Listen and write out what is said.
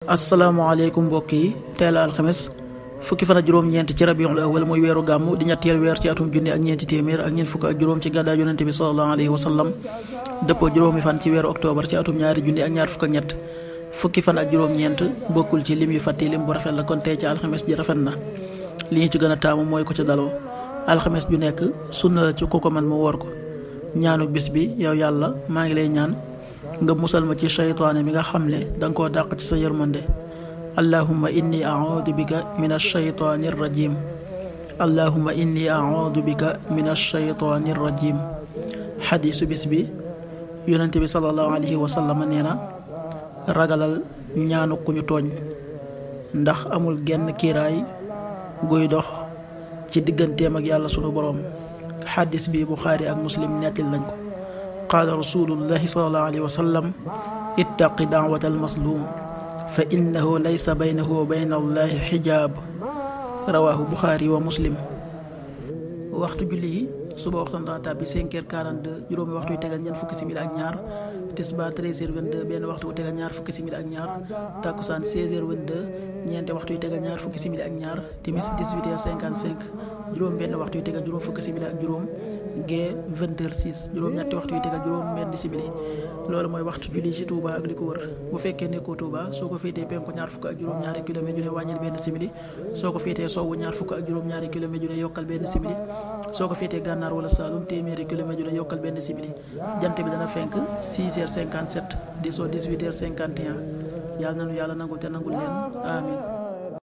asalaamaaleykum mbokk yi teel a alxames fukki fan ak juróom-ñeent ci rabiul awal muy weeru gàmmu di ñetteel weer ci atum junni ak ñeenti téeméer ak ñeent fukk ak juróom ci gàddaay yonente bi sallallahu alayhi wa sallam dëppoo juróomi fan ci weeru octobre ci atum ñaari junni ak ñaar fukk ak ñett fukki fan ak juróom-ñeent bokkul ci lim yu fàtti lim bu rafet la kon tey ci alxames ji rafet na li ñu ci gën a taamu mooy ko ca daloo alxames ju nekk sunna la ci ku ko man mu woor ko ñaanu bis bi yow yàlla maa ngi lay ñaan nga musal ma ci shaytaane mi nga xam ne danga koo dàq ci sa yërmande allahumma inni a'uudu bika min ash-shaytaani ar-rajiim allahumma inni a'uudu bika min ash-shaytaani ar-rajiim xadiisu bis bi yonente bi sallallahu alayhi wa sallam nee na ragalal ñaanu ku ñu tooñ ndax amul genn kiiraay guy dox ci digganteem ak yàlla sunu boroom xadis bi buxaari ak muslim nettil nañ ko qaala rasulullahi sallallahu alayhi wa sallam ittaqi daawata almasluum fa innahu laysa baynahu wa bayna allahi xijaab rawaahu buxaari wa muslim. waxtu julli yi suba waxtaan dana tàbbi 5h42 juróomi waxtu yu tegal ñeent fukki simili ak ñaar tisbaar 13h22 benn waxtu wu tegal ñaar fukki simili ak ñaar takkusaan 16h22 ñeenti waxtu yu tegal ñaar fukki simili ak ñaar timis 18h55 juróom benn waxtu yu tegal juróom fukki simili ak juróom gee 20h06 juróom ñetti waxtu yu tegal juróom benn simili loolu mooy waxtu julli ci Touba ak li ko wër bu fekkee nekkoo Touba soo ko féetee penku ñaar fukk ak juróom ñaari kilomètre ju ne wàññil benn simili soo ko féetee sowwu ñaar fukk ak juróom ñaari kilomètre ju ne yokkal benn simili soo ko féetee gànnaar wala Saalum téeméeri kilomètre ju ne yokkal benn simili jant bi dana fenk 6h57 di soo 18h51 yàlla nanu yàlla nangul te nangul leen amin